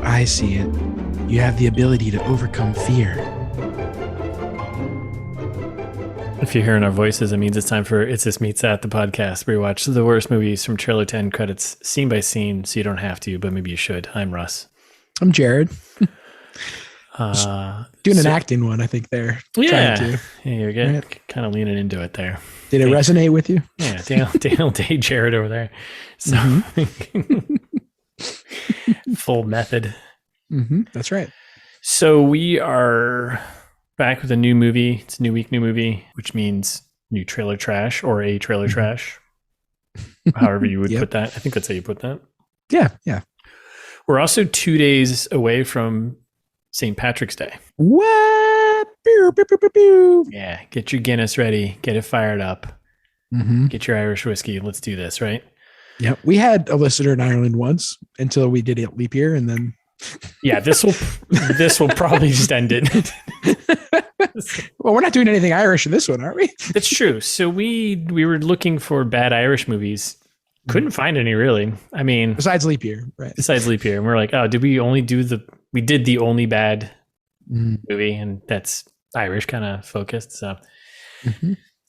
I see it. You have the ability to overcome fear. If you're hearing our voices, it means it's time for It's This Meets That, the podcast where we watch the worst movies from trailer to end credits, scene by scene, so you don't have to, but maybe you should. I'm Russ. I'm Jared. Doing an acting one, I think there. Yeah, you're getting kind of leaning into it there. Did it resonate with you? Yeah, Daniel Day Jared over there. So full method. That's right. So we are back with a new movie. It's a new week, new movie, which means new trailer trash or a trailer trash. However you would put that. I think that's how you put that. Yeah. We're also 2 days away from St. Patrick's Day. What? Pew, pew, pew, pew, pew. Yeah. Get your Guinness ready. Get it fired up. Get your Irish whiskey. Let's do this, right? Yeah. We had a listener in Ireland once until we did a leap year, and then yeah, this will probably just end it. Well, we're not doing anything Irish in this one, are we? That's true. So we were looking for bad Irish movies. Couldn't find any, really. I mean, besides leap year, right? Besides leap year, and we're like, oh, did we only do we did the only bad movie, and that's Irish kind of focused. So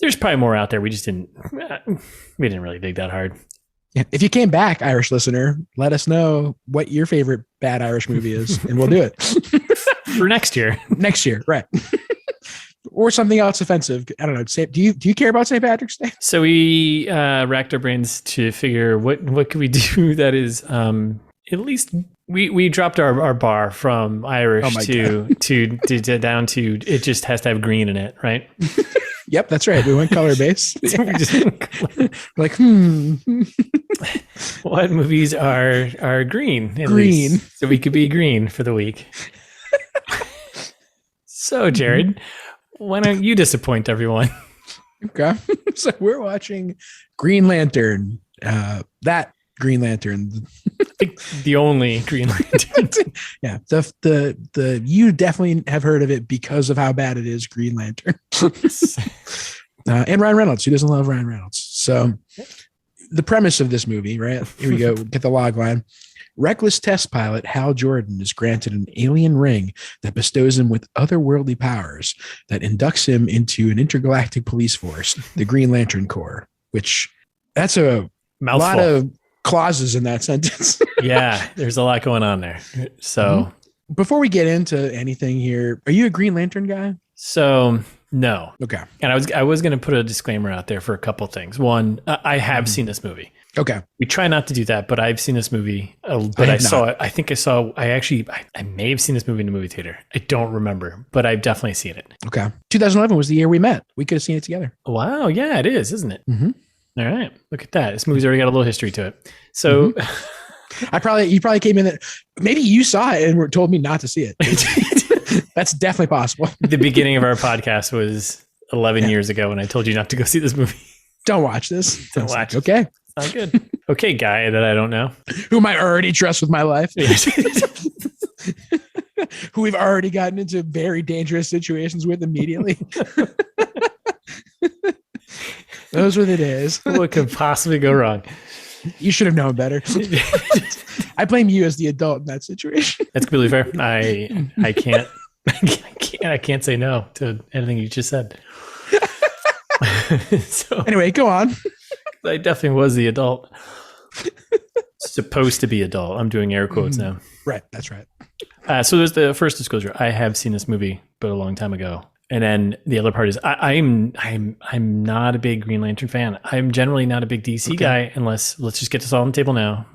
there's probably more out there. We just didn't really dig that hard. Yeah. If you came back, Irish listener, let us know what your favorite bad Irish movie is, and we'll do it for next year. Next year, right? Or something else offensive. I don't know. Do you care about St. Patrick's Day? So we racked our brains to figure what could we do that is at least we dropped our bar from Irish to down to it just has to have green in it, right? Yep, that's right. We went color based. Like, what movies are green? Green. So we could be green for the week. So, Jared, why don't you disappoint everyone? Okay. So we're watching Green Lantern. That Green Lantern. I think the only Green Lantern. Yeah. The you definitely have heard of it because of how bad it is, Green Lantern. And Ryan Reynolds. Who doesn't love Ryan Reynolds? So the premise of this movie, right? Here we go. Get the log line. Reckless test pilot Hal Jordan is granted an alien ring that bestows him with otherworldly powers that inducts him into an intergalactic police force, the Green Lantern Corps, which that's a lot of clauses in that sentence. Yeah, there's a lot going on there. So before we get into anything here, are you a Green Lantern guy? So no. Okay. And I was going to put a disclaimer out there for a couple things. One, I have seen this movie. Okay. We try not to do that, but I've seen this movie. But I saw it. I think I may have seen this movie in the movie theater. I don't remember, but I've definitely seen it. Okay. 2011 was the year we met. We could have seen it together. Wow. Yeah, it is, isn't it? All right. Look at that. This movie's already got a little history to it. So you probably came in that maybe you saw it and told me not to see it. That's definitely possible. The beginning of our podcast was 11 years ago when I told you not to go see this movie. Don't watch this. Don't watch. Okay. Sounds good. Okay, guy that I don't know. Whom I already trust with my life. Who we've already gotten into very dangerous situations with immediately. Those were the days. What could possibly go wrong? You should have known better. I blame you as the adult in that situation. That's completely fair. I can't say no to anything you just said. So anyway, go on. I definitely was the adult. Supposed to be adult. I'm doing air quotes now. Right. That's right. So there's the first disclosure. I have seen this movie, but a long time ago. And then the other part is I'm not a big Green Lantern fan. I'm generally not a big DC guy unless, let's just get this all on the table now.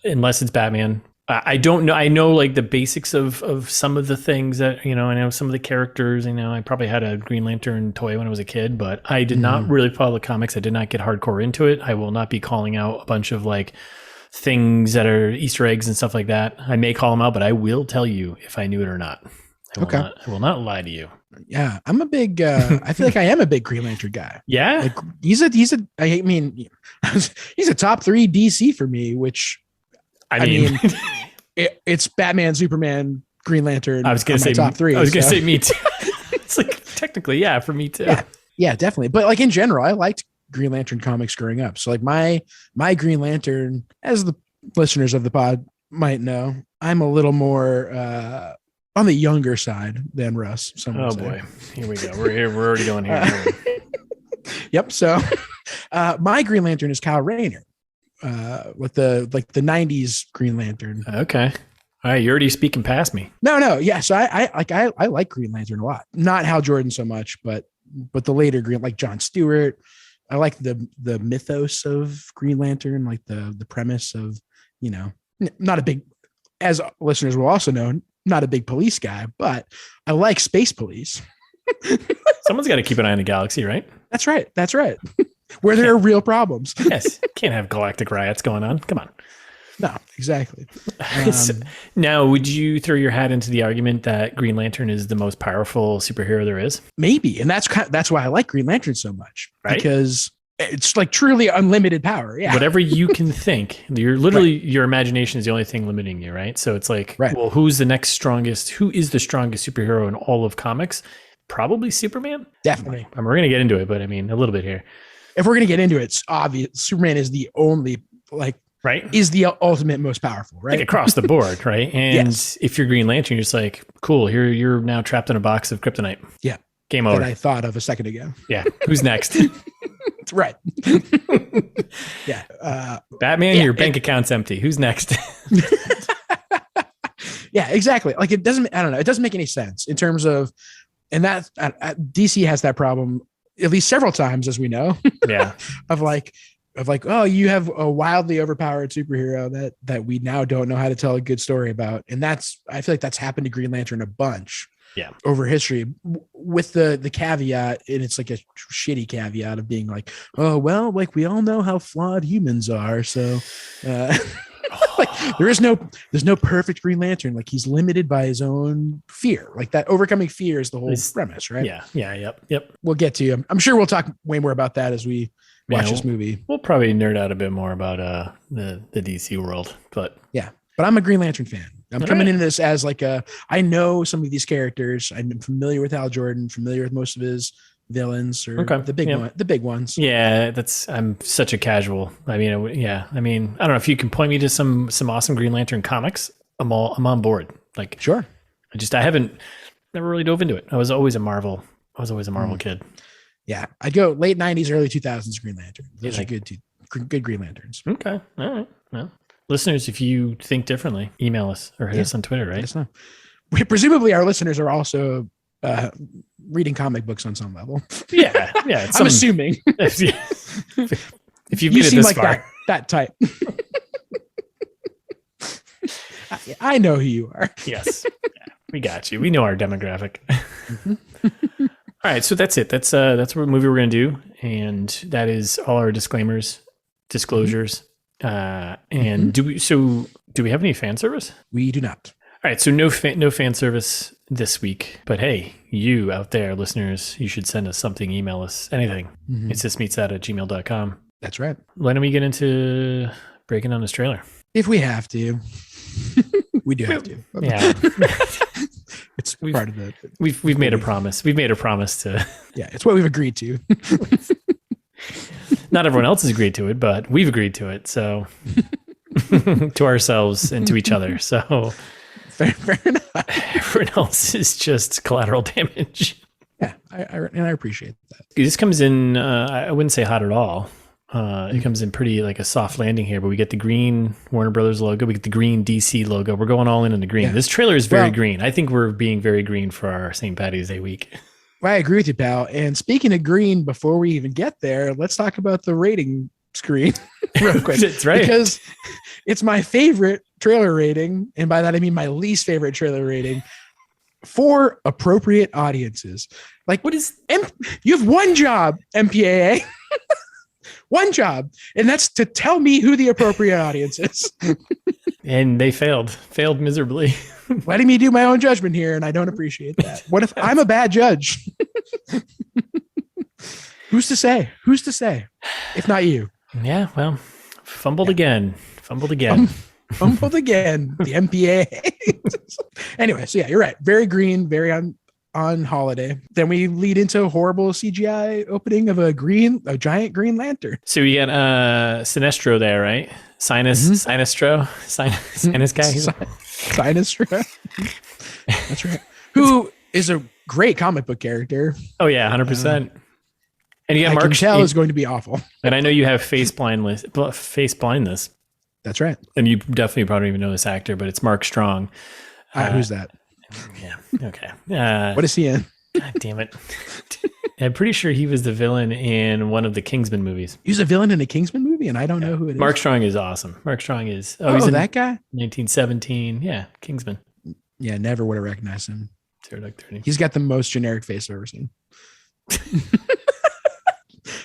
Unless it's Batman. I don't know. I know like the basics of some of the things that, I know some of the characters, I probably had a Green Lantern toy when I was a kid, but I did not really follow the comics. I did not get hardcore into it. I will not be calling out a bunch of like things that are Easter eggs and stuff like that. I may call them out, but I will tell you if I knew it or not. I will not lie to you. Yeah, I'm a big. I feel like I am a big Green Lantern guy. Yeah, like he's a. I mean, he's a top 3 DC for me. Which I mean it's Batman, Superman, Green Lantern. I was going to say top 3. I was going to say me too. It's like technically, yeah, for me too. Yeah, definitely. But like in general, I liked Green Lantern comics growing up. So like my Green Lantern, as the listeners of the pod might know, I'm a little more on the younger side than Russ. Oh boy, here we go. We're here. We're already going here. Yep. So my Green Lantern is Kyle Rayner, with the 90s Green Lantern. Okay. All right, you're already speaking past me. No. Yeah. So I like Green Lantern a lot. Not Hal Jordan so much, but the later Green, like John Stewart. I like the mythos of Green Lantern, like the premise of, not a big, as listeners will also know, not a big police guy, but I like space police. Someone's got to keep an eye on the galaxy, right? That's right. Where there are real problems. Yes. Can't have galactic riots going on. Come on. No, exactly. Now, would you throw your hat into the argument that Green Lantern is the most powerful superhero there is? Maybe. And that's why I like Green Lantern so much, right? Because it's like truly unlimited power. Yeah. Whatever you can think, you're literally, right. Your imagination is the only thing limiting you, right? So it's like, right. Well, who is the strongest superhero in all of comics? Probably Superman. Definitely. We're going to get into it, but I mean, a little bit here. If we're going to get into it, it's obvious. Superman is the only, right? Is the ultimate most powerful, right? Like across the board, right? And yes. If you're Green Lantern, you're just like, cool, here you're now trapped in a box of kryptonite. Yeah. Game over. That I thought of a second ago. Yeah. Who's next? Right. Yeah. Batman, your bank account's empty. Who's next? Yeah, exactly. Like it doesn't make any sense in terms of, and that DC has that problem at least several times, as we know. Yeah. of like, oh, you have a wildly overpowered superhero that we now don't know how to tell a good story about. And I feel like that's happened to Green Lantern a bunch. Yeah. Over history, with the caveat, and it's like a shitty caveat of being like, oh, well, like we all know how flawed humans are. So like there's no perfect Green Lantern. Like he's limited by his own fear. Like that overcoming fear is the whole premise, right? Yeah. Yeah. Yep. We'll get to you. I'm sure we'll talk way more about that as we watch this movie. We'll probably nerd out a bit more about the DC world, but yeah. But I'm a Green Lantern fan. I'm coming into this as I know some of these characters. I'm familiar with Hal Jordan, familiar with most of his villains or the big ones. Yeah, I'm such a casual. I mean, I don't know if you can point me to some awesome Green Lantern comics. I'm on board. Like, sure. I haven't never really dove into it. I was always a Marvel kid. Yeah, I'd go late 90s, early 2000s Green Lantern. Those are good Green Lanterns. Okay, all right. Well, listeners, if you think differently, email us or hit us on Twitter, right? Presumably our listeners are also reading comic books on some level. Yeah. I'm assuming. If you've made it this far. That type. I know who you are. Yes. We got you. We know our demographic. Mm-hmm. All right, so that's it. That's what movie we're going to do, and that is all our disclaimers, disclosures. And do we have any fan service? We do not. All right, so no fan service this week. But hey, you out there, listeners, you should send us something, email us, anything. Mm-hmm. It's thismeetsthat@gmail.com. That's right. When do we get into breaking down this trailer? If we have to. We do have to. Yeah. It's part of the. We've made a promise. We've made a promise to. Yeah, it's what we've agreed to. Not everyone else has agreed to it, but we've agreed to it. So to ourselves and to each other. So fair enough. Everyone else is just collateral damage. Yeah, I appreciate that. This comes in. I wouldn't say hot at all. It comes in pretty like a soft landing here, but we get the green Warner Brothers logo. We get the green DC logo. We're going all in the green. Yeah. This trailer is very green. I think we're being very green for our St. Paddy's Day week. I agree with you, pal. And speaking of green, before we even get there, let's talk about the rating screen real quick. That's right. Because it's my favorite trailer rating. And by that, I mean my least favorite trailer rating for appropriate audiences. Like, you have one job, MPAA. One job, and that's to tell me who the appropriate audience is. And they failed miserably. Letting me do my own judgment here, and I don't appreciate that. What if I'm a bad judge? Who's to say? If not you. Yeah, well, fumbled again. Fumbled again. The MPA. Anyway, so yeah, you're right. Very green, very on holiday. Then we lead into a horrible CGI opening of a giant Green Lantern. So you get Sinestro there, right? Sinus guy. Sinestro. That's right. Who is a great comic book character. Oh yeah, 100%. And you got Mark. Can is going to be awful. And I know you have face blindness. That's right. And you definitely probably even know this actor, but it's Mark Strong. Who's that? Yeah. Okay. What is he in? God damn it. I'm pretty sure he was the villain in one of the Kingsman movies. He was a villain in a Kingsman movie, and I don't know who it is. Mark Strong is awesome. Mark Strong is. He's in that guy? 1917. Yeah. Kingsman. Yeah. Never would have recognized him. Zero Dark 30. He's got the most generic face I've ever seen.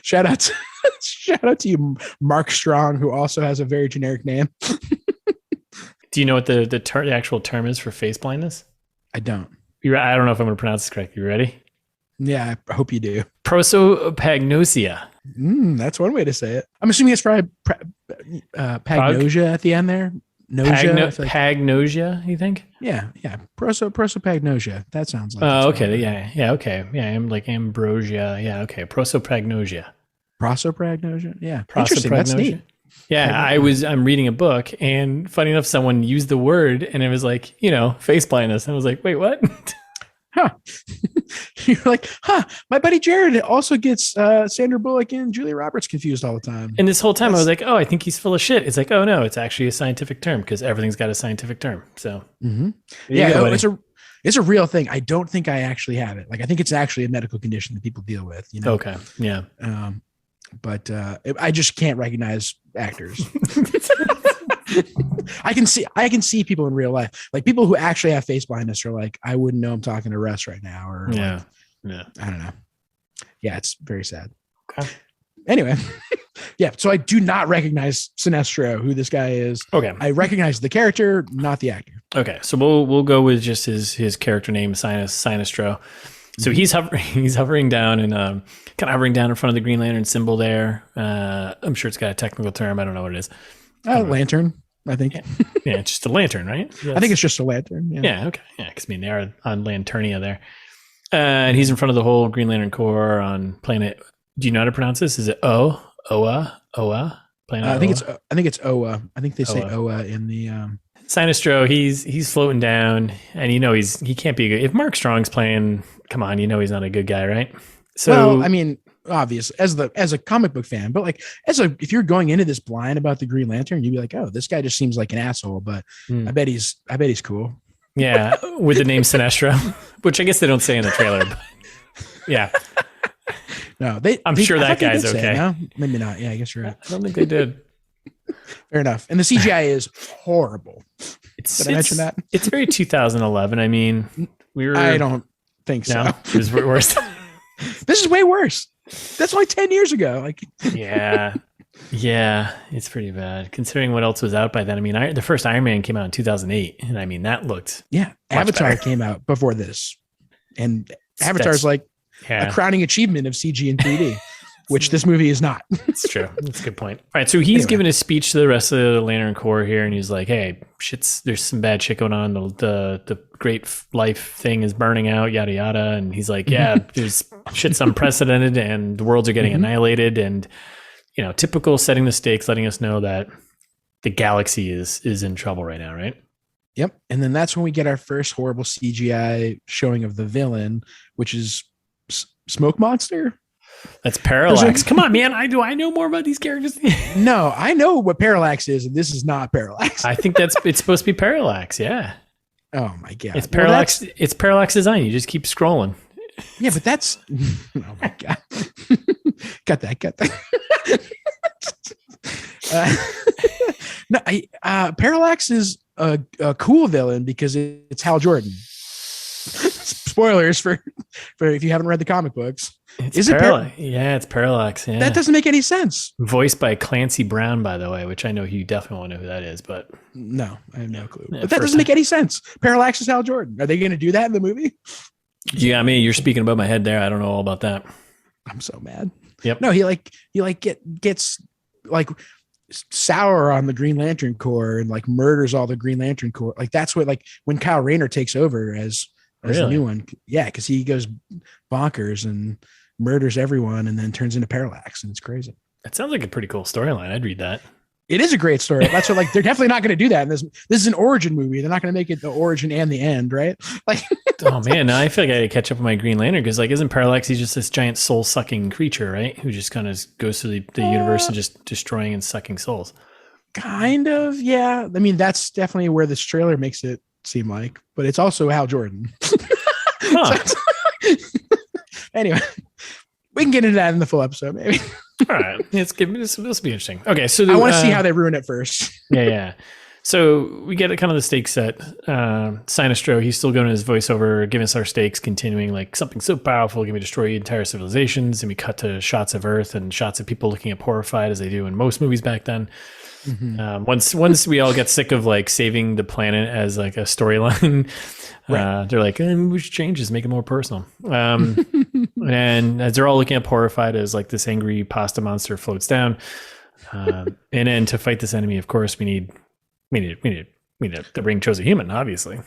Shout out to you, Mark Strong, who also has a very generic name. Do you know what the actual term is for face blindness? I don't. I don't know if I'm going to pronounce this correctly. You ready? Yeah, I hope you do. Prosopagnosia. That's one way to say it. I'm assuming it's probably pagnosia at the end there. Pagnosia, you think? Yeah. Prosopagnosia. That sounds like. Oh, okay. Yeah. Okay. Yeah. I'm like ambrosia. Yeah. Okay. Prosopagnosia. Prosopagnosia. Yeah. Interesting. That's neat. Yeah. I'm reading a book, and funny enough, someone used the word, and it was like, face blindness. And I was like, wait, what? Huh. You're like, my buddy Jared also gets Sandra Bullock and Julia Roberts confused all the time. And this whole time I was like, oh, I think he's full of shit. It's like, oh no, it's actually a scientific term, because everything's got a scientific term. So it's a real thing. I don't think I actually have it. Like, I think it's actually a medical condition that people deal with, Okay. Yeah. But I just can't recognize actors. I can see people in real life, like people who actually have face blindness are like, I wouldn't know I'm talking to Russ right now. Or yeah. I don't know. Yeah. It's very sad. Okay. Anyway. Yeah. So I do not recognize Sinestro, who this guy is. Okay. I recognize the character, not the actor. Okay. So we'll go with just his character name, Sinestro. So he's hovering down and kind of hovering down in front of the Green Lantern symbol there. I'm sure it's got a technical term. I don't know what it is. Lantern, I think. Yeah, it's just a lantern, right? I think it's just a lantern. Yeah. Okay. Yeah, because they are on Lanternia there, and he's in front of the whole Green Lantern Corps on planet. Do you know how to pronounce this? Is it Oa? Planet. I think it's Oa. I think they say Oa in the. Sinestro, he's floating down, and he can't be good. If Mark Strong's playing, come on, he's not a good guy, right? So, well, I mean, obviously, as a comic book fan, but like if you're going into this blind about the Green Lantern, you'd be like, oh, this guy just seems like an asshole, but I bet he's cool. Yeah, with the name Sinestro, which I guess they don't say in the trailer, but yeah. No, I'm sure that guy's okay. No? Maybe not. Yeah, I guess you're right. I don't think they did. Fair enough. And the CGI is horrible. Did I mention that? It's very 2011. I mean, I don't think so. No, it was worse. This is way worse. That's only 10 years ago. Like, yeah, it's pretty bad considering what else was out by then. I mean, the first Iron Man came out in 2008, and I mean that looked Avatar better. Came out before this, and Avatar's like a crowning achievement of CG and 3D. Which this movie is not. It's true. That's a good point. All right. So he's giving his speech to the rest of the Lantern Corps here, and he's like, hey, there's some bad shit going on. The great life thing is burning out, yada, yada. And he's like, yeah, there's shit's unprecedented and the worlds are getting annihilated. And, typical setting the stakes, letting us know that the galaxy is in trouble right now, right? Yep. And then that's when we get our first horrible CGI showing of the villain, which is Smoke Monster. That's Parallax. Come on, man. I know more about these characters. No, I know what Parallax is, and this is not Parallax. I think it's supposed to be Parallax. Yeah. Oh my God. It's Parallax. It's Parallax design. You just keep scrolling. Yeah, but that's. Oh my God. Got that. No, Parallax is a cool villain because it's Hal Jordan. Spoilers for if you haven't read the comic books. Is it Parallax? Yeah, it's Parallax. Yeah. That doesn't make any sense. Voiced by Clancy Brown, by the way, which I know you definitely won't know who that is, but no, I have no clue. But that doesn't make any sense. Parallax is Hal Jordan. Are they going to do that in the movie? Yeah, I mean, you're speaking above my head there. I don't know all about that. I'm so mad. Yep. No, he gets like sour on the Green Lantern Corps and like murders all the Green Lantern Corps. Like that's what, like when Kyle Rayner takes over as as the Really? new one. Yeah, because he goes bonkers and murders everyone and then turns into Parallax, and it's crazy. That sounds like a pretty cool storyline. I'd read that. It is a great story. That's what, like, they're definitely not going to do that in this. This is an origin movie. They're not going to make it the origin and the end, right? Like, Oh man, now I feel like I gotta catch up with my Green Lantern because, like, isn't Parallax, he's just this giant soul sucking creature, right? Who just kind of goes through the universe and just destroying and sucking souls. kind of, yeah. I mean, that's definitely where this trailer makes it seem like, but it's also Hal Jordan. Huh. Anyway, we can get into that in the full episode, maybe. All right, this will be interesting. Okay, so I want to see how they ruin it first. yeah. So we get kind of the stakes set. Sinestro, he's still going to his voiceover, giving us our stakes, continuing like something so powerful can we destroy entire civilizations, and we cut to shots of Earth and shots of people looking up horrified as they do in most movies back then. Mm-hmm. Once we all get sick of like saving the planet as like a storyline, Right. they're like, we should change this, make it more personal. And as they're all looking up horrified as like this angry pasta monster floats down, and then to fight this enemy, of course, we need the ring chose a human, obviously.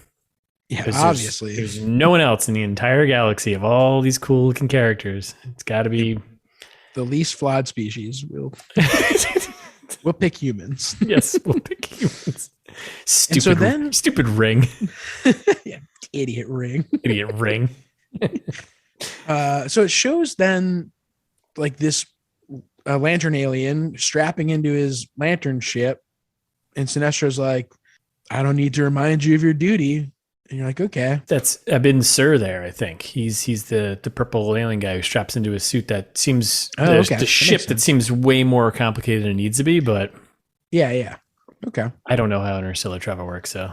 Yeah, 'Cause obviously. there's no one else in the entire galaxy of all these cool looking characters. It's got to be The least flawed species. We'll pick humans. yes, we'll pick humans. Stupid, so then- stupid ring, Yeah, idiot ring. idiot ring. So it shows then like this lantern alien strapping into his lantern ship, and Sinestro's like, I don't need to remind you of your duty. And you're like, okay. That's Abin Sur there, I think. He's the purple alien guy who straps into a suit that seems there's okay. the That ship makes that sense. seems way more complicated than it needs to be, but Yeah. Okay. I don't know how interstellar travel works, so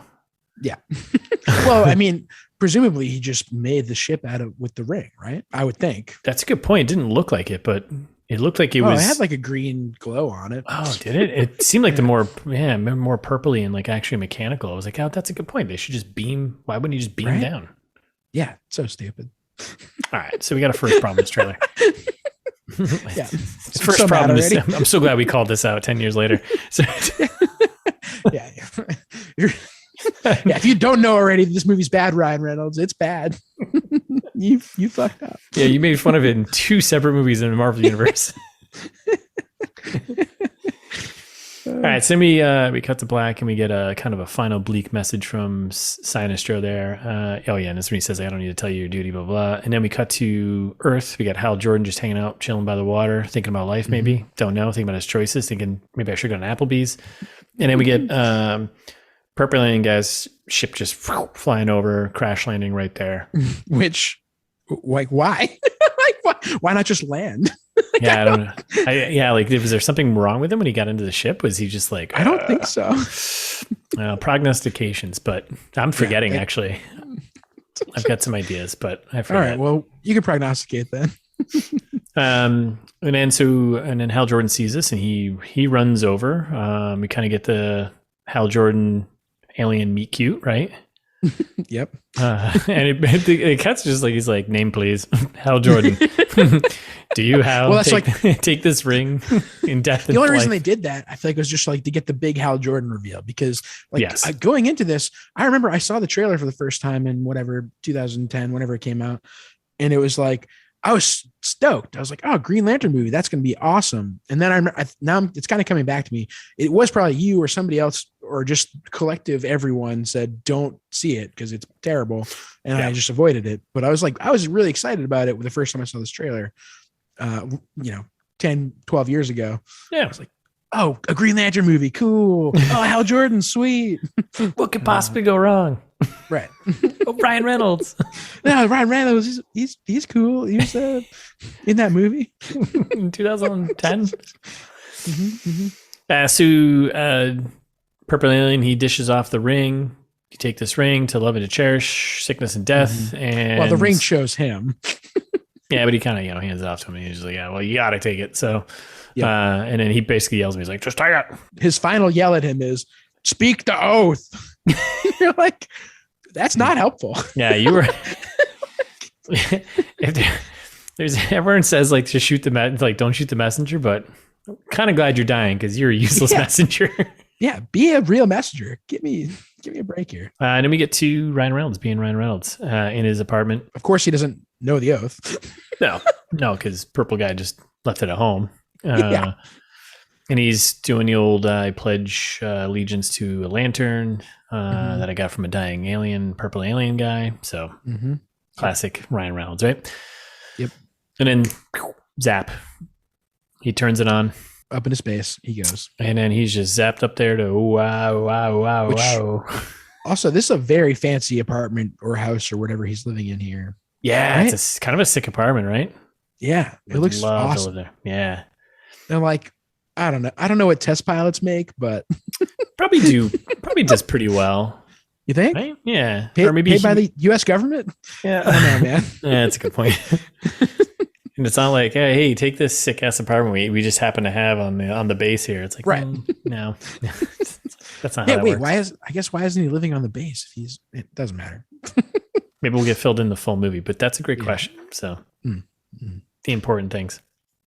Well, I mean, presumably he just made the ship with the ring, right? I would think. that's a good point. It didn't look like it, but it looked like it It was had like a green glow on it. Oh, did it? It seemed like the more purpley and like actually mechanical. I was like, oh, that's a good point. They should just beam. Why wouldn't you just beam Right? down? Yeah, so stupid. All right, so we got a first problem in this trailer. Yeah. First So mad problem is already. I'm so glad we called this out 10 years later. So, Yeah. Yeah, if you don't know already, this movie's bad, Ryan Reynolds. It's bad. You fucked up. yeah, you made fun of it in 2 separate movies in the Marvel universe. All right, so we cut to black and we get a kind of a final bleak message from Sinestro there. And that's when he says, I don't need to tell you your duty, blah, blah. And then we cut to Earth. We got Hal Jordan just hanging out, chilling by the water, thinking about life maybe. Don't know, thinking about his choices, thinking maybe I should go to Applebee's. And then we get Purple Alien guy's ship just flying over, crash landing right there. Which, like, why? Why not just land? Yeah, I don't know. Like, was there something wrong with him when he got into the ship? Was he just like, I don't think so. prognostications, but I'm forgetting actually. I've got some ideas, but I All forget. right, well, you can prognosticate then. And then Hal Jordan sees this and he runs over. We kind of get the Hal Jordan alien meet cute, right? Yep. And it cuts just like he's like, name please, Hal Jordan. Do you have Well, that's take this ring in death? The only reason they did that, I feel like, was just like to get the big Hal Jordan reveal, because like Yes. going into this, I remember I saw the trailer for the first time in whatever 2010, whenever it came out, and it was like I was stoked. I was like, "Oh, Green Lantern movie, that's going to be awesome." And then it's kind of coming back to me. It was probably you or somebody else or just collective everyone said, "Don't see it because it's terrible," and I just avoided it. But I was really excited about it the first time I saw this trailer. 10, 12 years ago. Yeah. I was like, oh, a Green Lantern movie. Cool. Oh, Hal Jordan. Sweet. What could possibly go wrong? Right. Oh, Ryan Reynolds. No, Ryan Reynolds, he's cool. He was in that movie. In 2010. Mm-hmm. So Purple Alien, he dishes off the ring. You take this ring to love and to cherish, sickness and death. And Well, the ring shows him. Yeah, but he kind of, hands it off to him. And he's like, yeah, well, you got to take it. So, Yeah. and then he basically yells at me. He's like, just take it. His final yell at him is, speak the oath. You're like, that's not helpful. Yeah, you were. There's everyone says like to shoot don't shoot the messenger, but I'm kind of glad you're dying because you're a useless messenger. Yeah. Be a real messenger. Give me give me a break here. And then we get to Ryan Reynolds being Ryan Reynolds in his apartment. Of course, he doesn't know the oath. No, because purple guy just left it at home. Yeah. And he's doing the old I pledge allegiance to a lantern that I got from a dying alien, purple alien guy. So classic Ryan Reynolds, right? Yep. And then zap. He turns it on. Up into space he goes. And then he's just zapped up there to wow. Also, this is a very fancy apartment or house or whatever he's living in here. Yeah, right? It's kind of a sick apartment, right? Yeah. It looks awesome. To live there. Yeah. And like, I don't know. I don't know what test pilots make, but probably does pretty well. You think? Right? Yeah. Or maybe paid by the U.S. government? Yeah. I don't know, man. Yeah, that's a good point. And it's not like, hey, take this sick ass apartment we just happen to have on the base here. It's like, right. No. That's not how that works. Why isn't he living on the base? It doesn't matter. Maybe we'll get filled in the full movie, but that's a great question. So the important things.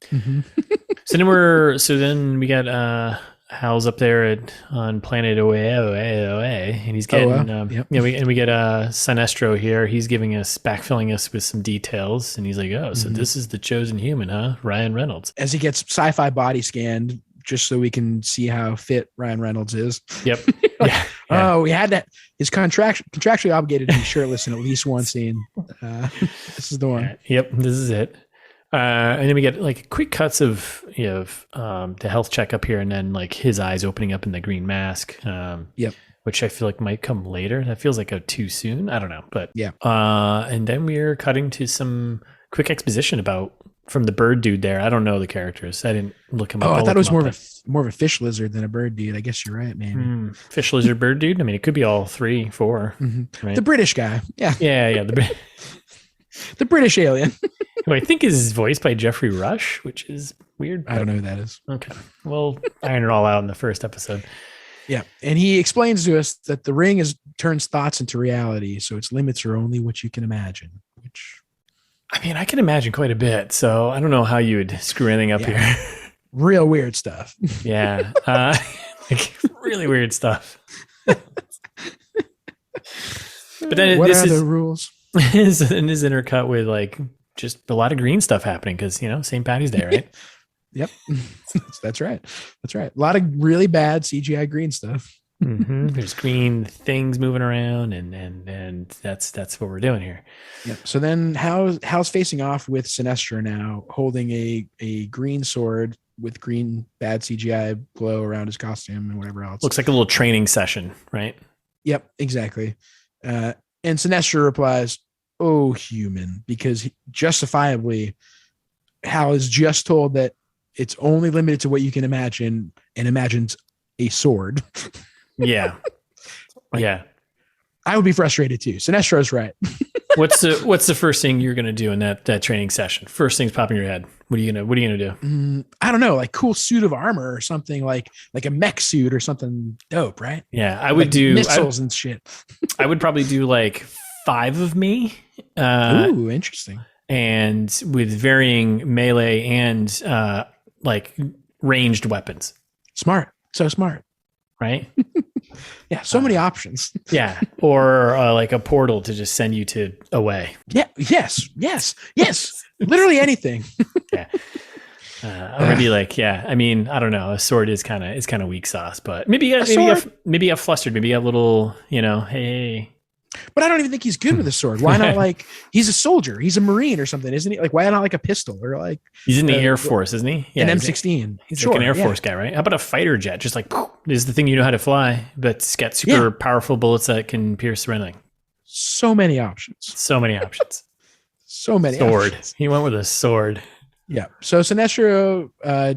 Mm-hmm. So then we got Hal's up there on planet OA, and he's getting we get Sinestro here. He's backfilling us with some details, and he's like, so this is the chosen human, huh? Ryan Reynolds. As he gets sci-fi body scanned, just so we can see how fit Ryan Reynolds is. Yep. Yeah. Oh, we had that. He's contractually obligated to be shirtless in at least one scene. This is the one. Yep. This is it. And then we get like quick cuts of the health checkup here, and then like his eyes opening up in the green mask. Yep. Which I feel like might come later. That feels like too soon. I don't know, but yeah. And then we're cutting to some quick exposition from the bird dude there. I don't know the characters. I didn't look him up. Oh, I thought it was more of a fish lizard than a bird dude. I guess you're right, maybe. Fish lizard bird dude. I mean, it could be all 3, 4. Right? The British guy. Yeah. Yeah. The British alien. Who I think is voiced by Jeffrey Rush, which is weird. I don't know who that is. Okay. Well, iron it all out in the first episode. Yeah. And he explains to us that the ring turns thoughts into reality. So its limits are only what you can imagine, which. I mean, I can imagine quite a bit. So I don't know how you would screw anything up here. Real weird stuff. Yeah. Like really weird stuff. But then what are the rules? Is intercut with like just a lot of green stuff happening because St. Patty's Day, right? Yep, that's right. A lot of really bad CGI green stuff. There's green things moving around, and that's what we're doing here. Yep. So then Hal's facing off with Sinestro now, holding a green sword with green bad CGI glow around his costume and whatever else. Looks like a little training session, right? Yep, exactly. And Sinestro replies, "Oh, human," because justifiably, Hal is just told that it's only limited to what you can imagine, and imagines a sword. Yeah. Yeah. I would be frustrated too. Sinestro's right. What's the first thing you're gonna do in that training session? First thing's popping in your head. What are you gonna do? I don't know, like cool suit of armor or something like a mech suit or something dope, right? Yeah, I would do missiles and shit. I would probably do like 5 of me. Ooh, interesting. And with varying melee and like ranged weapons. Smart. So smart. Right? Yeah, so many options. Yeah, or like a portal to just send you away. Yeah, yes. Literally anything. Yeah. Or maybe like, I mean, I don't know. A sword is kind of weak sauce, but maybe you get flustered. Maybe you have a little, hey. But I don't even think he's good with a sword. Why not like he's a soldier? He's a Marine or something, isn't he? Like why not like a pistol or like he's in the Air Force, isn't he? Yeah, an M16. He's like an Air Force guy, right? How about a fighter jet? Just like this is the thing you know how to fly, but it's got super powerful bullets that can pierce anything. So many options. So many options. Sword. He went with a sword. Yeah. So Sinestro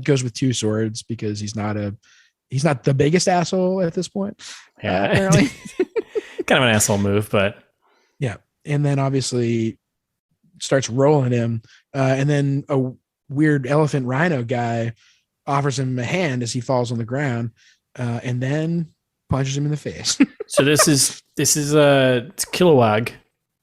goes with 2 swords because he's not the biggest asshole at this point. Yeah. Apparently. Kind of an asshole move, but yeah. And then obviously starts rolling him. And then a weird elephant rhino guy offers him a hand as he falls on the ground, and then punches him in the face. So this is Kilowog.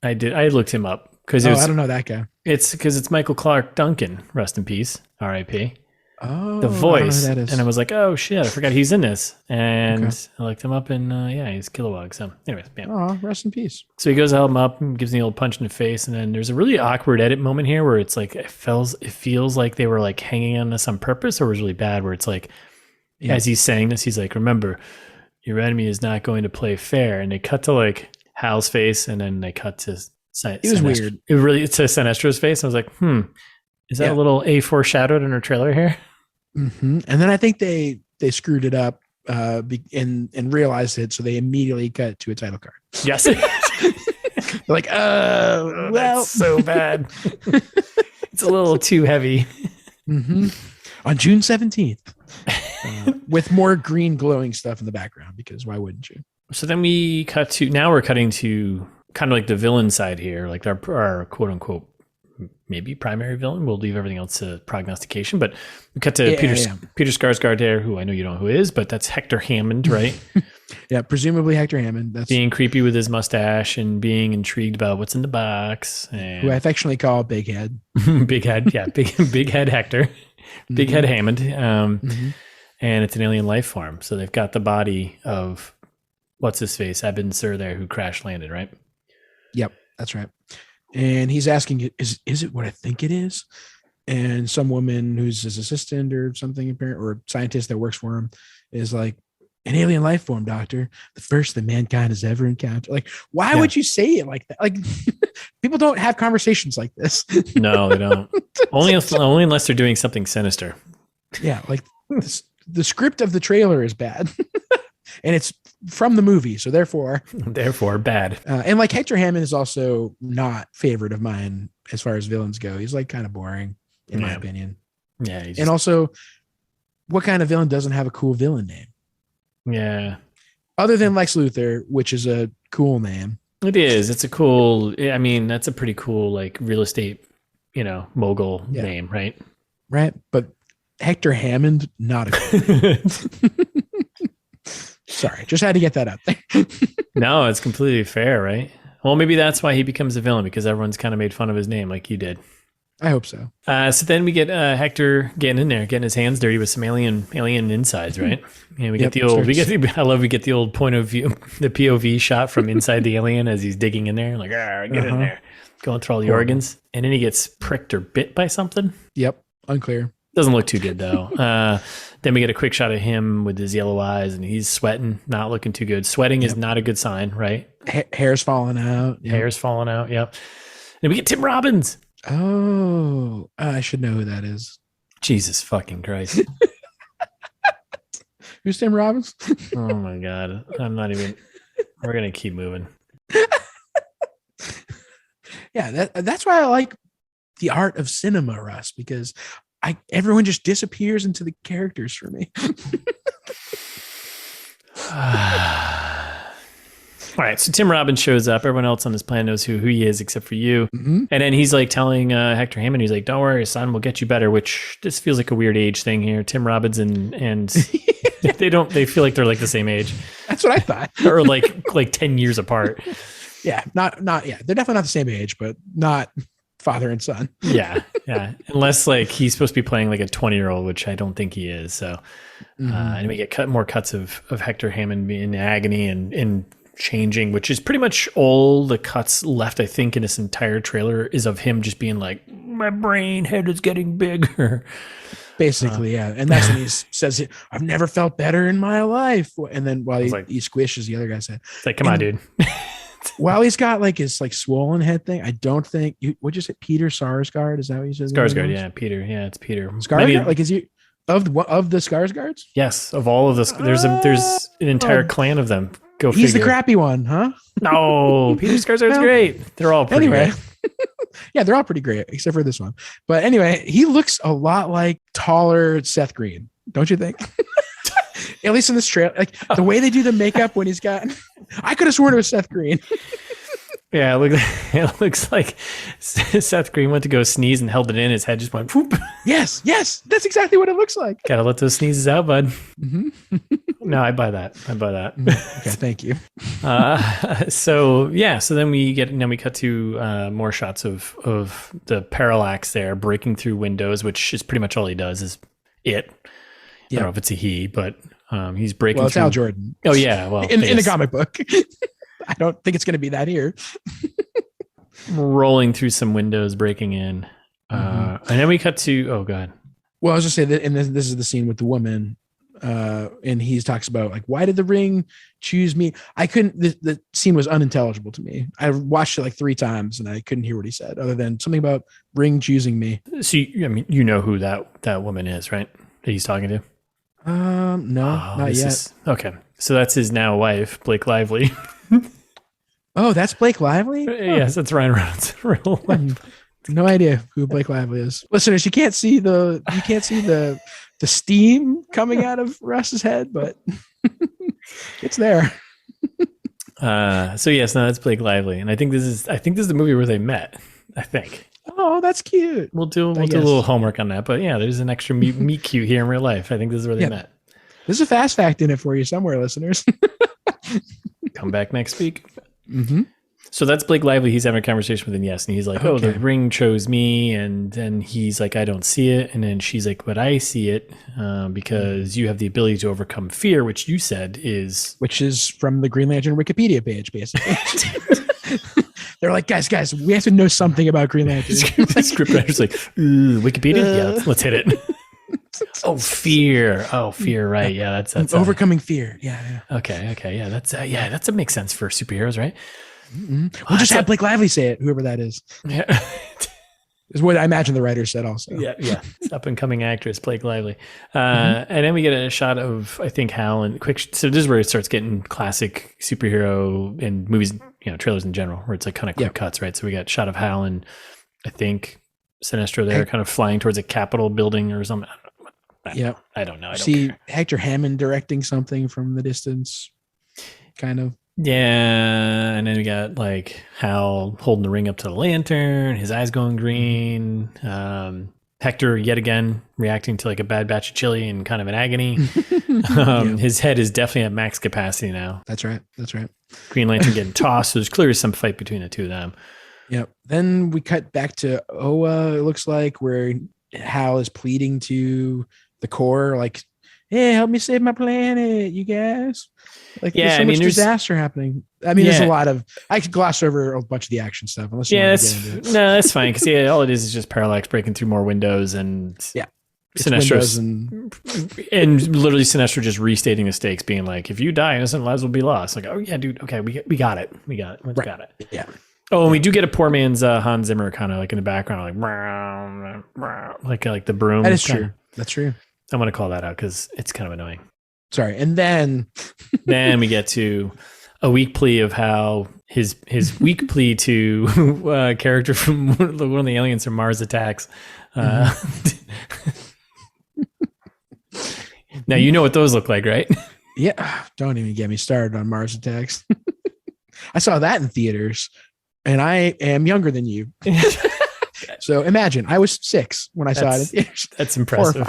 I looked him up because I don't know that guy. It's because it's Michael Clark Duncan, rest in peace, R.I.P. Oh, the I don't know voice, who that is. and I was like, oh shit, I forgot he's in this, and Okay. I looked him up, and he's Kilowog. So, anyways, yeah. Oh, rest in peace. So he goes to help him up and gives him the old punch in the face, and then there's a really awkward edit moment here where it's like it feels like they were like hanging on this on purpose, or it was really bad. Where it's like, as he's saying this, he's like, "Remember, your enemy is not going to play fair," and they cut to like Hal's face, and then they cut to it was weird. It's to Sinestro's face. I was like, is that a little A foreshadowed in her trailer here? Mm-hmm. And then I think they screwed it up and realized it, so they immediately cut to a title card. Yes. They're like, well, that's so bad. It's a little too heavy. Mm-hmm. On June 17th, with more green glowing stuff in the background, because why wouldn't you? So then we're cutting to kind of like the villain side here, like our quote unquote maybe primary villain. We'll leave everything else to prognostication, but we cut to Peter Sarsgaard there, who I know you don't know who is, but that's Hector Hammond, right? Yeah, presumably Hector Hammond. That's being creepy with his mustache and being intrigued about what's in the box. And who I affectionately call Big Head. Big Head, yeah, big head Hector, Big Head Hammond, and it's an alien life form. So they've got the body of what's his face, Eben Sur there, who crash landed, right? Yep, that's right. And he's asking, is it what I think it is? And some woman who's his assistant or something, or scientist that works for him, is like, an alien life form, doctor, the first that mankind has ever encountered. Like, why would you say it like that? Like, people don't have conversations like this. No, they don't. only unless they're doing something sinister. Yeah, like the script of the trailer is bad. And it's from the movie, so therefore bad. And like Hector Hammond is also not favorite of mine as far as villains go. He's like kind of boring in my opinion. Yeah, and also, what kind of villain doesn't have a cool villain name? Yeah, other than Lex Luthor, which is a cool name. It is. It's a cool. I mean, that's a pretty cool like real estate, mogul name, right? Right, but Hector Hammond, not a cool name. Sorry, just had to get that out there. No, it's completely fair, right? Well, maybe that's why he becomes a villain, because everyone's kind of made fun of his name like you did. I hope so. So then we get Hector getting in there, getting his hands dirty with some alien insides, right? And we get the old, we get the old point of view, the POV shot from inside the alien as he's digging in there, like, get in there, going through all the organs. And then he gets pricked or bit by something. Yep, unclear. Doesn't look too good though. Then we get a quick shot of him with his yellow eyes, and he's sweating, not looking too good. Sweating is not a good sign, right? Hair's falling out. Yep. Hair's falling out. Yep. And we get Tim Robbins. Oh, I should know who that is. Jesus fucking Christ. Who's Tim Robbins? Oh my God. I'm not even, we're going to keep moving. Yeah, that's why I like the art of cinema, Russ, because everyone just disappears into the characters for me. All right, so Tim Robbins shows up. Everyone else on this planet knows who he is except for you. Mm-hmm. And then he's like telling Hector Hammond, he's like, don't worry, son, we'll get you better, which this feels like a weird age thing here. Tim Robbins and they feel like they're like the same age. That's what I thought. Or like 10 years apart. Yeah, not they're definitely not the same age, but not father and son. Yeah. Unless like he's supposed to be playing like a 20-year-old, which I don't think he is. So and we get more cuts of Hector Hammond being in agony and changing, which is pretty much all the cuts left, I think, in this entire trailer is of him just being like, my brain head is getting bigger. Basically, yeah. And that's when he says, I've never felt better in my life. And then while he squishes, the other guy said, it's like, come on, dude. While he's got like his like swollen head thing, I don't think what'd you say, Peter Sarsgaard? Is that what you said? Sarsgaard, yeah, Peter. Yeah, it's Peter. Sarsgaard? Like, is he of the Sarsgaards? Yes, of all of this, there's an entire clan of them. Go He's figure. The crappy one, huh? No, Peter Sarsgaard's great. They're all pretty great. Yeah, they're all pretty great, except for this one. But anyway, he looks a lot like taller Seth Green, don't you think? At least in this trailer, like the way they do the makeup when he's got, I could have sworn it was Seth Green. Yeah, it looks like Seth Green went to go sneeze and held it in. His head just went poop. Yes, that's exactly what it looks like. Gotta let those sneezes out, bud. Mm-hmm. No, I buy that. Okay, thank you. So then we cut to more shots of the parallax there breaking through windows, which is pretty much all he does is it. I don't know if it's a he, but he's breaking. Well, it's Hal Jordan. Oh yeah, well, in the comic book, I don't think it's going to be that here. Rolling through some windows, breaking in, and then we cut to God. Well, I was just saying that, and this is the scene with the woman, and he talks about like, why did the ring choose me? I couldn't. The scene was unintelligible to me. I watched it like 3 times, and I couldn't hear what he said, other than something about ring choosing me. So you know who that woman is, right? That he's talking to. No, not yet. Okay, so that's his now wife, Blake Lively. Oh, that's Blake Lively? Yes, that's Ryan Reynolds. Real life. No idea who Blake Lively is. Listeners, you can't see the steam coming out of Russ's head, but it's there. So yes, no, that's Blake Lively, and I think this is the movie where they met. I think. Oh, that's cute. We'll do a little homework on that, but yeah, there's an extra meet cute here in real life. I think this is where they met. There's a fast fact in it for you somewhere, listeners. Come back next week. Mm-hmm. So that's Blake Lively. He's having a conversation with Yes, and he's like, "Oh, the ring chose me," and then he's like, "I don't see it," and then she's like, "But I see it because you have the ability to overcome fear," which you said is from the Green Lantern Wikipedia page, basically. They're like, guys, we have to know something about Green Lantern. The scriptwriter's like, Wikipedia? Yeah, let's hit it. Fear. Right. Yeah, that's overcoming fear. Yeah. Okay. Yeah, that makes sense for superheroes, right? Mm-hmm. We'll just have Blake Lively say it, whoever that is. Yeah. Is what I imagine the writer said also. Yeah. It's up and coming actress, Blake Lively. And then we get a shot of, I think, Hal and so this is where it starts getting classic superhero in movies, trailers in general, where it's like kind of quick cuts, right? So we got a shot of Hal and I think Sinestro there kind of flying towards a Capitol building or something. I don't know. I don't see care. Hector Hammond directing something from the distance, kind of. Yeah, and then we got like Hal holding the ring up to the lantern, his eyes going green. Hector yet again reacting to like a bad batch of chili and kind of in agony. His head is definitely at max capacity now. That's right. Green Lantern getting tossed, so there's clearly some fight between the two of them. Yep. Then we cut back to Oa, it looks like, where Hal is pleading to the Corps, like, "Hey, help me save my planet, you guys." Like, there's so much disaster happening. There's a lot of. I could gloss over a bunch of the action stuff unless you want to get into it. No, that's fine because all it is just Parallax breaking through more windows and Sinestro and literally Sinestro just restating the stakes, being like, "If you die, innocent lives will be lost." Like, oh yeah, dude. Okay, we got it. We got it. Yeah. Oh, and we do get a poor man's Hans Zimmer kind of like in the background, like the broom. That is true. That's true. I'm going to call that out because it's kind of annoying. Sorry. And then we get to a weak plea of how his weak plea to a character from one of the aliens from Mars Attacks. Now, you know what those look like, right? Yeah. Don't even get me started on Mars Attacks. I saw that in theaters and I am younger than you. So imagine I was 6 when I saw it in theaters. That's impressive.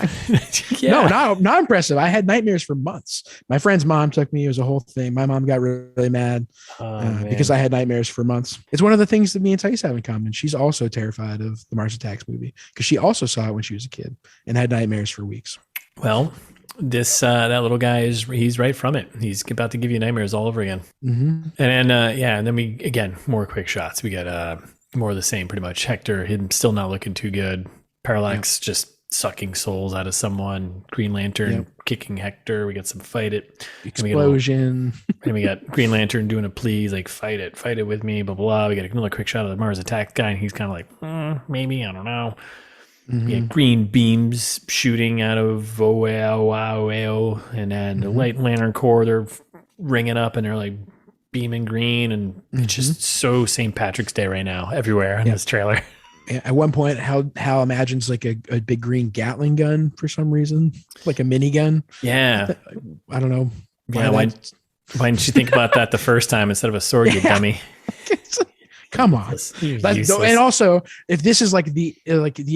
No, not impressive. I had nightmares for months. My friend's mom took me. It was a whole thing. My mom got really mad because I had nightmares for months. It's one of the things that me and Taisa have in common. She's also terrified of the Mars Attacks movie because she also saw it when she was a kid and had nightmares for weeks. Well, this that little guy he's right from it. He's about to give you nightmares all over again. Mm-hmm. And then we again more quick shots. We get more of the same, pretty much. Hector, him still not looking too good. Parallax just sucking souls out of someone. Green Lantern kicking Hector. We get some fight it. Explosion. And we got Green Lantern doing a plea, like fight it with me, blah, blah. We get another quick shot of the Mars Attack guy, and he's kind of like, maybe, I don't know. Mm-hmm. We get green beams shooting out of Oeo, and then the Light Lantern Corps, they're ringing up, and they're like beaming green, and it's just so St. Patrick's Day right now everywhere in this trailer. Yeah, at one point, Hal imagines like a big green Gatling gun for some reason, like a minigun. Yeah, I don't know. Why didn't you think about that the first time instead of a sword, you dummy? Come on. And also, if this is like the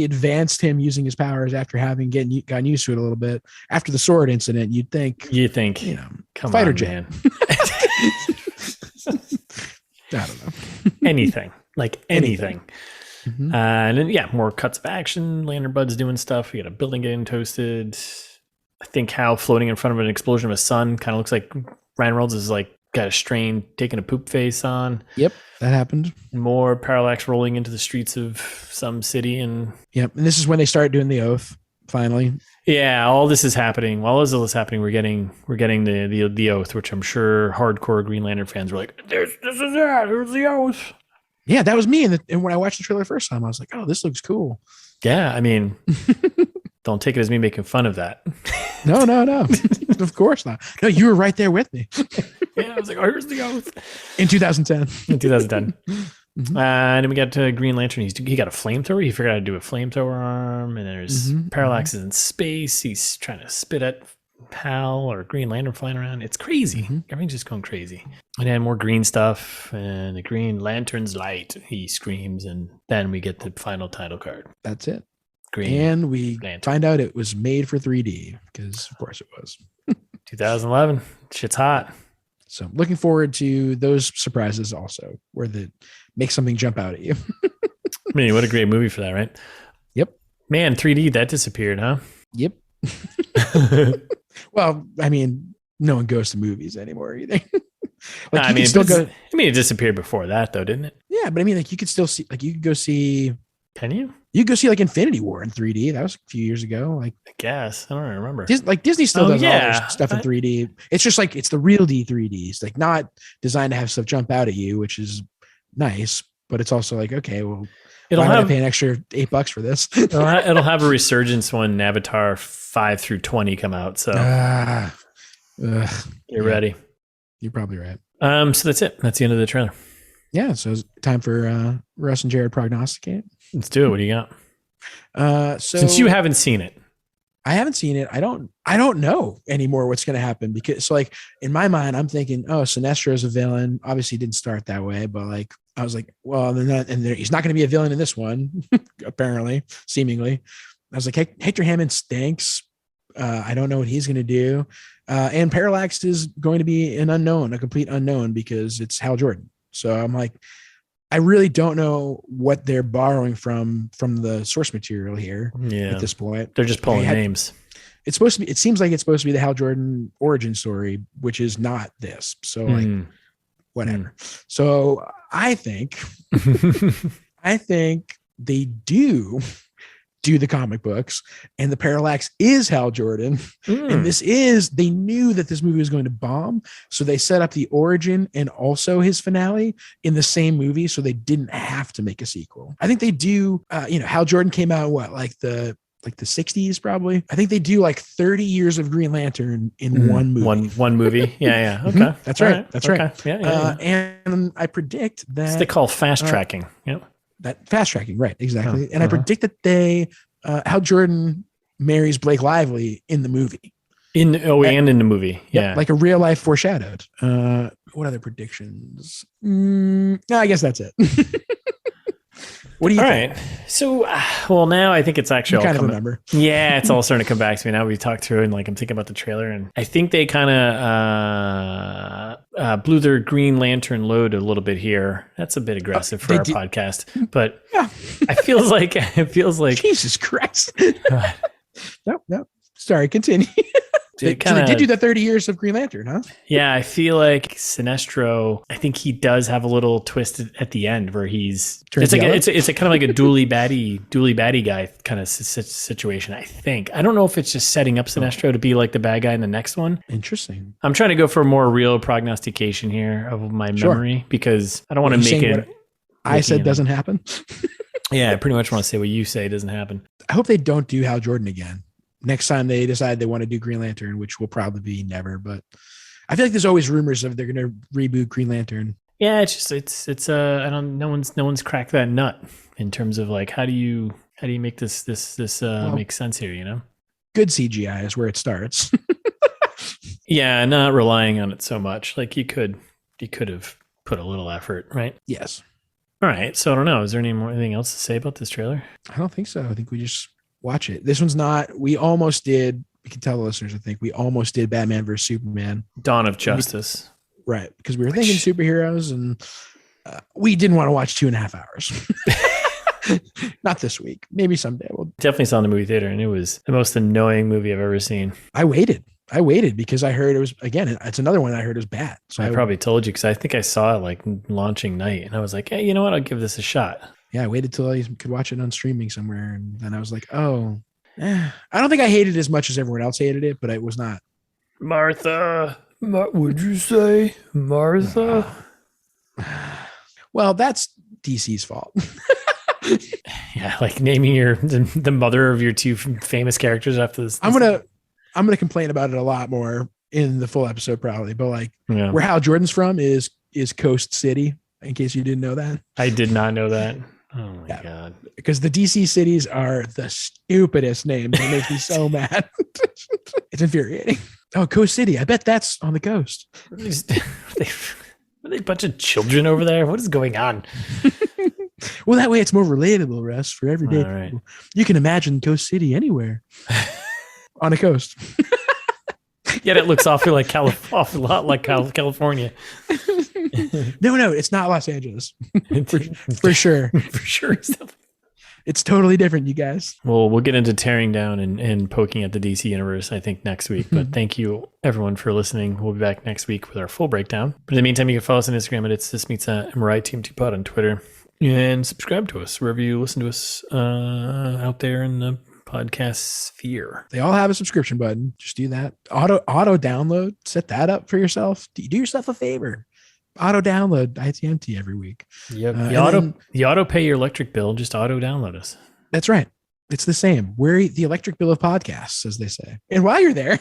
advanced him using his powers after having gotten used to it a little bit after the sword incident, you'd think, come fighter on, jet. man. I don't know. Anything. And then, more cuts of action. Lantern Bud's doing stuff. We got a building getting toasted. I think Hal floating in front of an explosion of a sun kind of looks like Ryan Reynolds is like got a strain, taking a poop face on. Yep, that happened. More Parallax rolling into the streets of some city. And this is when they start doing the oath, finally. Yeah, all this is happening. While this is happening, we're getting the oath, which I'm sure hardcore Green Lantern fans were like, this is it. Here's the oath. Yeah, that was me. And when I watched the trailer the first time, I was like, oh, this looks cool. Yeah, I mean, don't take it as me making fun of that. No. Of course not. No, you were right there with me. Yeah, I was like, oh, here's the oath. In 2010. In 2010. And then we got to Green Lantern. He got a flamethrower. He figured out how to do a flamethrower arm. And there's Parallax is in space. He's trying to spit at Hal or Green Lantern flying around. It's crazy. Everything's just going crazy. And then more green stuff. And the Green Lantern's light, he screams. And then we get the final title card. That's it. Green and we Lantern. Find out it was made for 3D because, of course, it was. 2011. Shit's hot. So looking forward to those surprises also, where they make something jump out at you. I mean, what a great movie for that, right? Yep. Man, 3D, that disappeared, huh? Yep. Well, I mean, no one goes to movies anymore either. It disappeared before that, though, didn't it? Yeah, but I mean, like you could still see, like you could go see. Can you? You could go see like Infinity War in 3D. That was a few years ago. Like I guess I don't remember. Disney still does all their stuff in 3D. It's just like it's the real D3Ds, like not designed to have stuff jump out at you, which is nice. But it's also like, okay, well, why would I pay an extra $8 for this? It'll have a resurgence when Avatar 5 through 20 come out. So you're ready. You're probably right. So that's it. That's the end of the trailer. Yeah. So it's time for Russ and Jared prognosticate. Let's do it. What do you got? So since you haven't seen it, I haven't seen it. I don't know anymore what's going to happen because, so like in my mind, I'm thinking, oh, Sinestro is a villain. Obviously, didn't start that way, but like I was like, well, he's not going to be a villain in this one. Apparently, seemingly, I was like, Hector Hammond stinks. I don't know what he's going to do, and Parallax is going to be an unknown, a complete unknown because it's Hal Jordan. So I'm like, I really don't know what they're borrowing from the source material here at this point. They're just pulling names. It seems like it's supposed to be the Hal Jordan origin story, which is not this. So like whatever. So I think they do the comic books and the Parallax is Hal Jordan. And they knew that this movie was going to bomb. So they set up the origin and also his finale in the same movie. So they didn't have to make a sequel. I think they do, Hal Jordan came out like the 60s probably. I think they do like 30 years of Green Lantern in one movie. One movie. Yeah. Okay. That's right. That's right. Yeah. And I predict that they call fast tracking. That fast tracking, right? Exactly. And I predict that Hal Jordan marries Blake Lively in the movie. And in the movie, yeah, like a real life foreshadowed. What other predictions? No, I guess that's it. What do you think? Right. So, now I think it's actually all kind of remember. Yeah, it's all starting to come back to me now. We've talked through it, and like I'm thinking about the trailer, and I think they kind of blew their Green Lantern load a little bit here. That's a bit aggressive for our podcast, but yeah, it feels like Jesus Christ. No. Sorry, continue. They did do the 30 years of Green Lantern, huh? Yeah, I feel like Sinestro, I think he does have a little twist at the end where it's a kind of like a dually baddie guy kind of situation, I think. I don't know if it's just setting up Sinestro to be like the bad guy in the next one. Interesting. I'm trying to go for a more real prognostication here of my memory because I don't want to make it. I said doesn't happen. Yeah, I pretty much want to say what you say doesn't happen. I hope they don't do Hal Jordan again. Next time they decide they want to do Green Lantern, which will probably be never, but I feel like there's always rumors of they're going to reboot Green Lantern. Yeah, no one's cracked that nut in terms of like how do you make this make sense here, you know? Good CGI is where it starts. Yeah, not relying on it so much. Like you could have put a little effort, right? Yes. All right. So I don't know. Is there anything else to say about this trailer? I don't think so. I think we just watch it. This one's not. We almost did. We can tell the listeners. I think we almost did Batman vs Superman: Dawn of Justice. Right, because we were thinking superheroes, and we didn't want to watch 2.5 hours. Not this week. Maybe someday. Definitely saw in the movie theater, and it was the most annoying movie I've ever seen. I waited because I heard it was, again, it's another one I heard was bad. So I probably told you because I think I saw it like launching night, and I was like, hey, you know what? I'll give this a shot. Yeah, I waited till I could watch it on streaming somewhere, and then I was like, I don't think I hated it as much as everyone else hated it, but it was not. Martha, would you say Martha? Well, that's DC's fault. Yeah, like naming the mother of your two famous characters after this. I'm gonna complain about it a lot more in the full episode probably, but like where Hal Jordan's from is Coast City. In case you didn't know that, I did not know that. Oh my god! Because the DC cities are the stupidest names. It makes me so mad. It's infuriating. Oh, Coast City. I bet that's on the coast. Are they a bunch of children over there? What is going on? Well, that way it's more relatable, Russ, for everyday people. Right. You can imagine Coast City anywhere on a coast. Yet it looks awful lot like California. No, it's not Los Angeles. for sure. For sure. It's totally different, you guys. Well, we'll get into tearing down and poking at the DC universe, I think, next week. But thank you, everyone, for listening. We'll be back next week with our full breakdown. But in the meantime, you can follow us on Instagram at It's This Meets MRI Team2Pod on Twitter. And subscribe to us wherever you listen to us out there in the podcast sphere. They all have a subscription button. Just do that. Auto download. Set that up for yourself. Do yourself a favor. Auto download ITMT every week. Yep. You auto pay your electric bill. Just auto download us. That's right. It's the same. We're the electric bill of podcasts, as they say. And while you're there,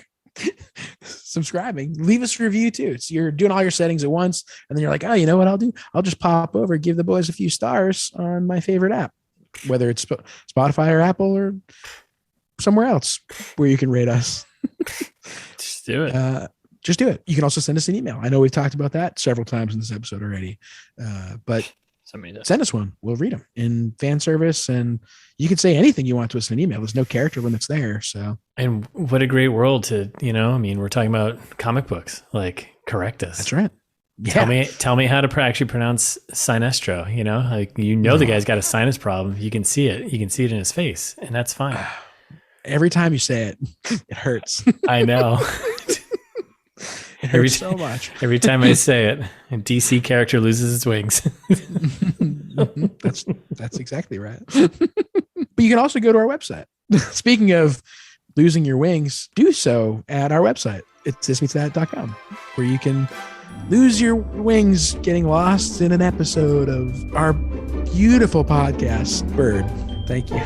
subscribing, leave us a review too. So you're doing all your settings at once, and then you're like, oh, you know what I'll do? I'll just pop over, give the boys a few stars on my favorite app, whether it's Spotify or Apple or somewhere else where you can rate us. Just do it. Just do it. You can also send us an email. I know we've talked about that several times in this episode already, but send us one. We'll read them in fan service, and you can say anything you want to us in an email. There's no character limits there. So, and what a great world to, we're talking about comic books. Like, correct us. That's right. Yeah. Tell me how to actually pronounce sinestro. The guy's got a sinus problem. You can see it. You can see it in his face, and that's fine. Every time you say it, it hurts. I know. It hurts so much. Every time I say it, a DC character loses its wings. That's exactly right. But you can also go to our website. Speaking of losing your wings, do so at our website. It's thismeetsthat.com, where you can lose your wings getting lost in an episode of our beautiful podcast, Bird. Thank you.